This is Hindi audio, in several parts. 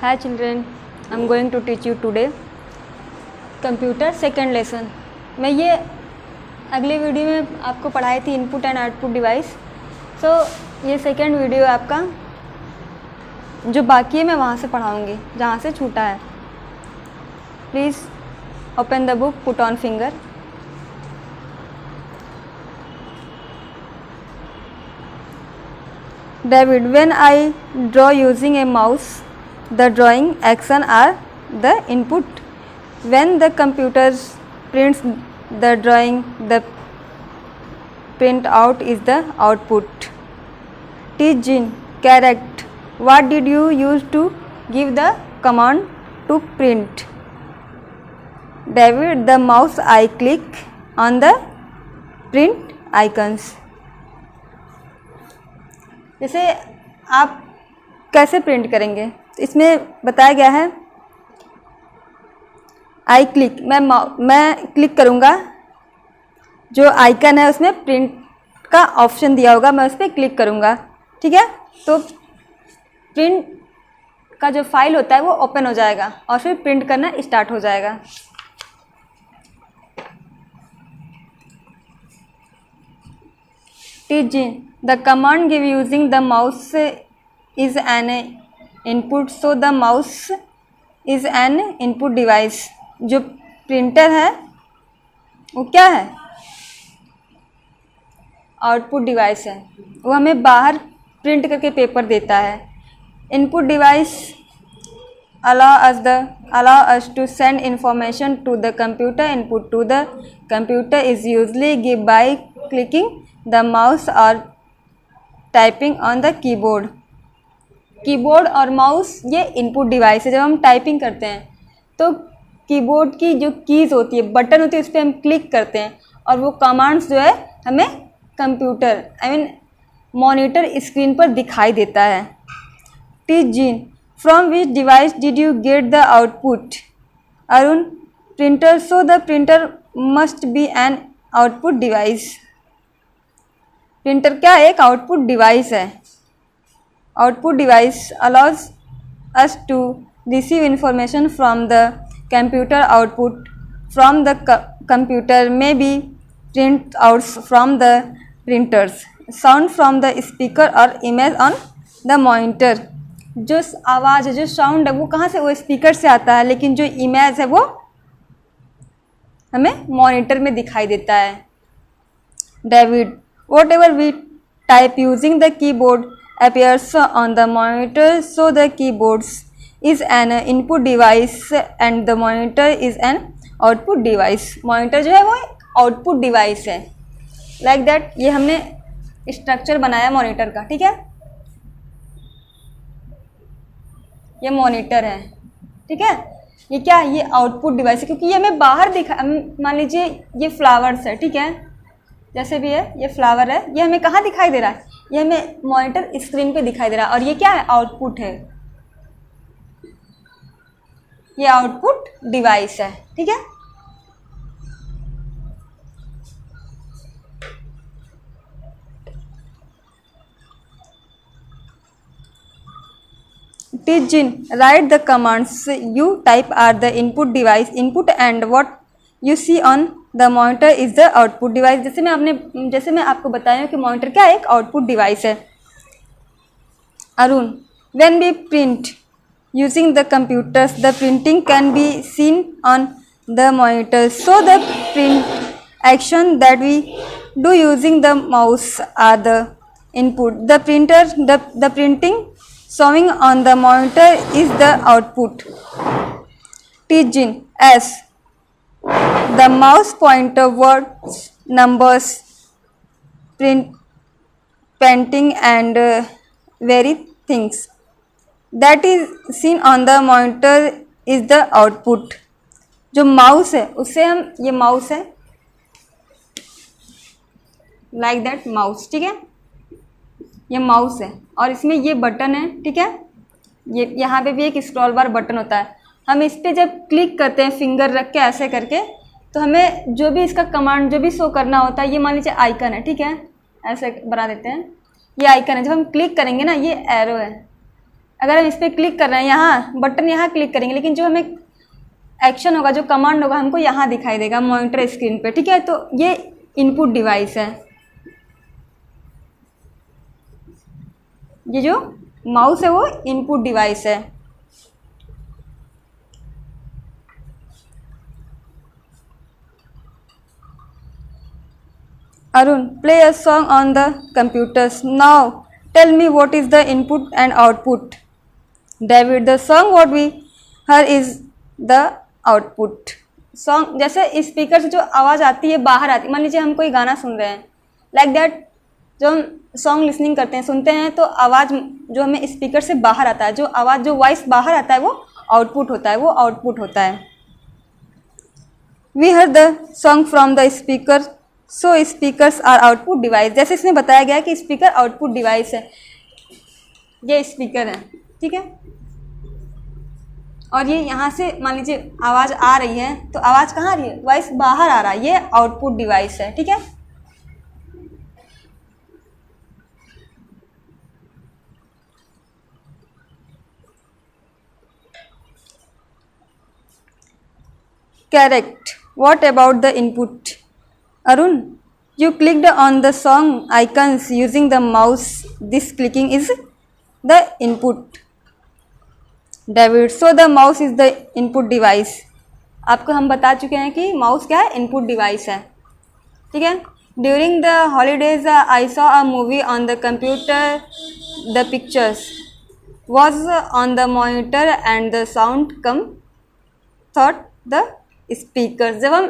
Hi children, I'm going to teach you today computer second lesson. मैं ये अगले वीडियो में आपको पढ़ाई थी इनपुट एंड आउटपुट डिवाइस। सो ये सेकेंड वीडियो आपका जो बाकी है मैं वहाँ से पढ़ाऊँगी जहाँ से छूटा है। Please open the book, put on finger. David, when I draw using a mouse, the drawing action are the input. When the computer prints the drawing, the print out is the output. Teach Jean, correct. What did you use to give the command to print? David, the mouse I click on the print icons. जैसे आप कैसे प्रिंट करेंगे, इसमें बताया गया है आई क्लिक, मैं क्लिक करूँगा, जो आइकन है उसमें प्रिंट का ऑप्शन दिया होगा, मैं उस पर क्लिक करूँगा। ठीक है, तो प्रिंट का जो फाइल होता है वो ओपन हो जाएगा और फिर प्रिंट करना स्टार्ट हो जाएगा। Teaching the command give using the mouse is an input, so the mouse is an input device. जो प्रिंटर है वो क्या है, आउटपुट डिवाइस है, वो हमें बाहर प्रिंट करके पेपर देता है। Input device allow us to send information to the computer. Input to the computer is usually given by clicking the mouse or typing on the keyboard. Keyboard और माउस ये इनपुट डिवाइस है। जब हम टाइपिंग करते हैं तो कीबोर्ड की जो कीज़ होती है, बटन होती है, उस पर हम क्लिक करते हैं और वो कमांड्स जो है हमें कंप्यूटर मॉनिटर स्क्रीन पर दिखाई देता है। टीच जीन, from which device did you get the output? Arun, printer, so the printer must be an output device. Printer क्या है, एक आउटपुट डिवाइस है। Output device allows us to receive information from the computer. Output from the computer may be print outs from the printers. Sound from the speaker और इमेज ऑन द मॉनिटर। जो आवाज़ है, जो साउंड है, वो कहाँ से, वो स्पीकर से आता है, लेकिन जो इमेज है वो हमें मॉनिटर में दिखाई देता है। David, whatever we type using the keyboard appears on the monitor, so the keyboard is an input device and the monitor is an output device. monitor जो है वो आउटपुट डिवाइस है। like that ये हमने स्ट्रक्चर बनाया मॉनिटर का। ठीक है, ये मॉनिटर है। ठीक है, ये क्या है, ये आउटपुट डिवाइस है, क्योंकि ये हमें बाहर दिखा, मान लीजिए ये फ्लावर्स है। ठीक है, जैसे भी है, ये फ्लावर है, ये हमें कहाँ दिखाई दे रहा है, ये हमें मॉनिटर स्क्रीन पे दिखाई दे रहा है, और ये क्या है, आउटपुट है, ये आउटपुट डिवाइस है। ठीक है, teaching, right the commands you type are the input device. Input and what you see on the monitor is the output device. जैसे मैं आपको बताया कि मॉनिटर क्या है, एक आउटपुट डिवाइस है। Arun, when we print using the computers the printing can be seen on the monitor, so the print action that we do using the mouse are the input. The printing showing on the monitor is the output. Teaching, as the mouse pointer words, numbers, painting and various things that is seen on the monitor is the output. जो माउस है उससे हम, ये माउस है, like that माउस। ठीक है, ये माउस है और इसमें ये बटन है। ठीक है, ये यहाँ पे भी एक स्क्रॉल बार बटन होता है। हम इस पर जब क्लिक करते हैं फिंगर रख के ऐसे करके, तो हमें जो भी इसका कमांड जो भी शो करना होता है, ये मान लीजिए आइकन है। ठीक है, ऐसे बना देते हैं, ये आइकन है। जब हम क्लिक करेंगे ना, ये एरो है, अगर हम इस पर क्लिक कर रहे हैं, यहाँ बटन यहाँ क्लिक करेंगे, लेकिन जो हमें एक्शन होगा, जो कमांड होगा, हमको यहाँ दिखाई देगा मॉनिटर स्क्रीन पे, ठीक है। तो ये इनपुट डिवाइस है। ये जो माउस है वो इनपुट डिवाइस है। Arun, play a song on the computers. Now tell me what is the input and output. David, the song what we heard is the output. Song जैसे स्पीकर से जो आवाज़ आती है बाहर आती है, मान लीजिए हम कोई गाना सुन रहे हैं, लाइक दैट, जो हम सॉन्ग लिसनिंग करते हैं, सुनते हैं, तो आवाज़ जो हमें स्पीकर से बाहर आता है, जो आवाज़, जो वॉइस बाहर आता है, वो आउटपुट होता है, वो आउटपुट होता है। We heard the song from the speaker, so speakers are output device। जैसे इसमें बताया गया कि स्पीकर आउटपुट डिवाइस है, ये स्पीकर है, ठीक है। और ये यहाँ से मान लीजिए आवाज़ आ रही है, तो आवाज़ कहाँ आ रही है, वॉइस बाहर आ रहा है, ये आउटपुट डिवाइस है, ठीक है। Correct. What about the input? Arun, you clicked on the song icons using the mouse. This clicking is the input. David, so the mouse is the input device. आपको हम बता चुके हैं कि माउस क्या है, इनपुट डिवाइस है, ठीक है। During the holidays I saw a movie on the computer, the pictures was on the monitor and the sound come thought the speaker. जब हम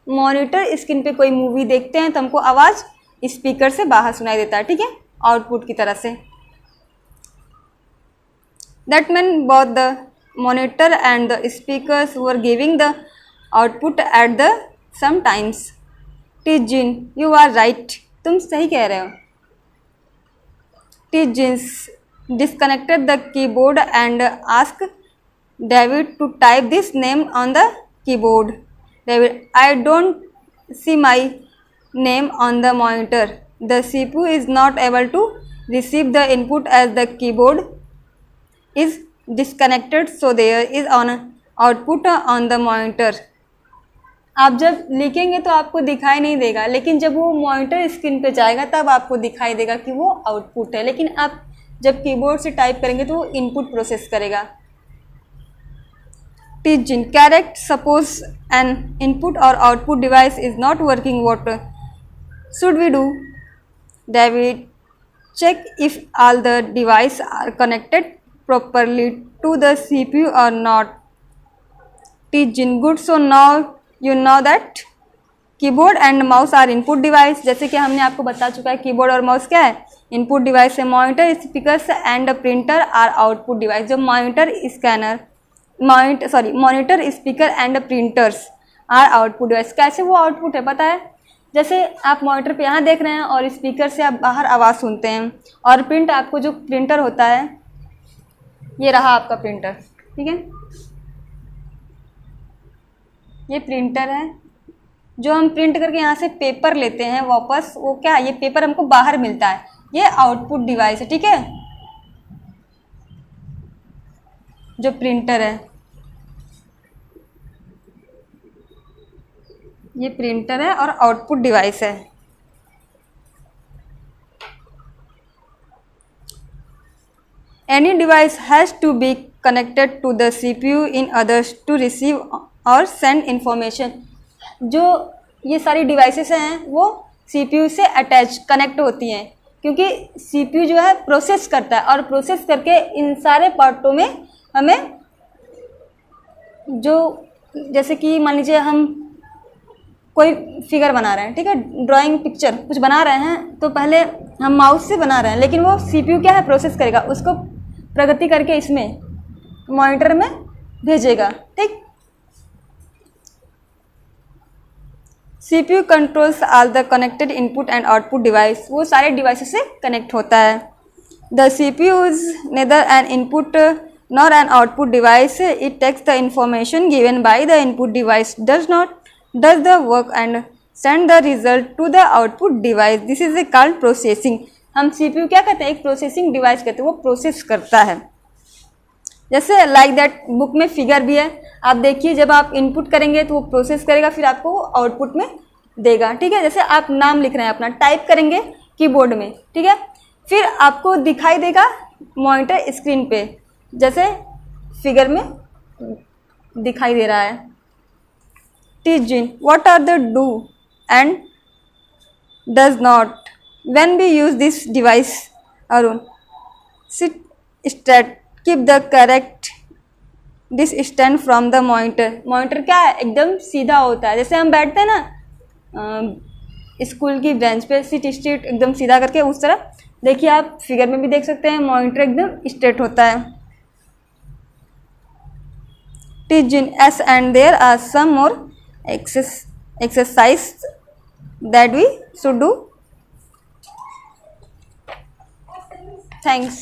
मॉनिटर स्क्रीन पे कोई मूवी देखते हैं तो हमको आवाज़ स्पीकर से बाहर सुनाई देता है, ठीक है, आउटपुट की तरह से। That mean both the monitor and the speakers were giving the output at the same times. टीजिन, यू आर राइट, तुम सही कह रहे हो। टीजिन्स disconnected the keyboard and ask David to type this name on the keyboard. David, I don't see my name on the monitor. The CPU is not able to receive the input as the keyboard is disconnected, so there is an output on the monitor. आप जब लिखेंगे तो आपको दिखाई नहीं देगा, लेकिन जब वो मॉनिटर स्क्रीन पे जाएगा तब आपको दिखाई देगा कि वो आउटपुट है। लेकिन आप जब कीबोर्ड से टाइप करेंगे तो वो इनपुट प्रोसेस करेगा। Teaching, correct. Suppose an input or output device is not working, what should we do? David, check if all the devices are connected properly to the CPU or not. Teaching, good. So now you know that keyboard and mouse are input device. जैसे कि हमने आपको बता चुका है कीबोर्ड और माउस क्या है, इनपुट डिवाइस है। Monitor, speakers and printer are output device. जो monitor, scanner, monitor, speaker and printers are output device. कैसे वो आउटपुट है पता है, जैसे आप मॉनिटर पे यहाँ देख रहे हैं और स्पीकर से आप बाहर आवाज़ सुनते हैं, और प्रिंट, आपको जो प्रिंटर होता है, ये रहा आपका प्रिंटर, ठीक है, ये प्रिंटर है। जो हम प्रिंट करके यहाँ से पेपर लेते हैं वापस, वो क्या है, ये पेपर हमको बाहर मिलता है, ये आउटपुट डिवाइस है, ठीक है। जो प्रिंटर है, ये प्रिंटर है और आउटपुट डिवाइस है। Any device has to be connected to the CPU in others to receive और सेंड इंफॉर्मेशन। जो ये सारी डिवाइसेस हैं वो CPU से अटैच कनेक्ट होती हैं, क्योंकि CPU जो है प्रोसेस करता है, और प्रोसेस करके इन सारे पार्टों में हमें, जो जैसे कि मान लीजिए हम कोई फिगर बना रहे हैं, ठीक है, ड्राइंग, पिक्चर कुछ बना रहे हैं, तो पहले हम माउस से बना रहे हैं, लेकिन वो CPU क्या है, प्रोसेस करेगा, उसको प्रगति करके इसमें मॉनिटर में भेजेगा, ठीक। CPU controls all the connected input and output device. वो सारे डिवाइसेस से कनेक्ट होता है। The CPU is nether N input nor an output device. It takes the information given by the input device, does the work and send the result to the output device. This is called processing. हम CPU क्या कहते हैं, एक प्रोसेसिंग डिवाइस कहते हैं, वो प्रोसेस करता है। जैसे लाइक दैट बुक में फिगर भी है, आप देखिए जब आप इनपुट करेंगे तो वो प्रोसेस करेगा, फिर आपको आउटपुट में देगा। ठीक है, जैसे आप नाम लिख रहे हैं अपना, टाइप करेंगे कीबोर्ड में, ठीक है, फिर आपको दिखाई देगा मॉनिटर स्क्रीन पे, जैसे फिगर में दिखाई दे रहा है। Teaching, what are the do and does not when we use this device? Arun, sit straight, keep the correct distance from the monitor. Monitor क्या है, एकदम सीधा होता है, जैसे हम बैठते हैं ना स्कूल की बेंच पे, सिट स्ट्रेट एकदम सीधा करके, उस तरह देखिए आप फिगर में भी देख सकते हैं मॉनिटर एकदम स्ट्रेट होता है। Teaching, as and there are some more exercise that we should do. Thanks.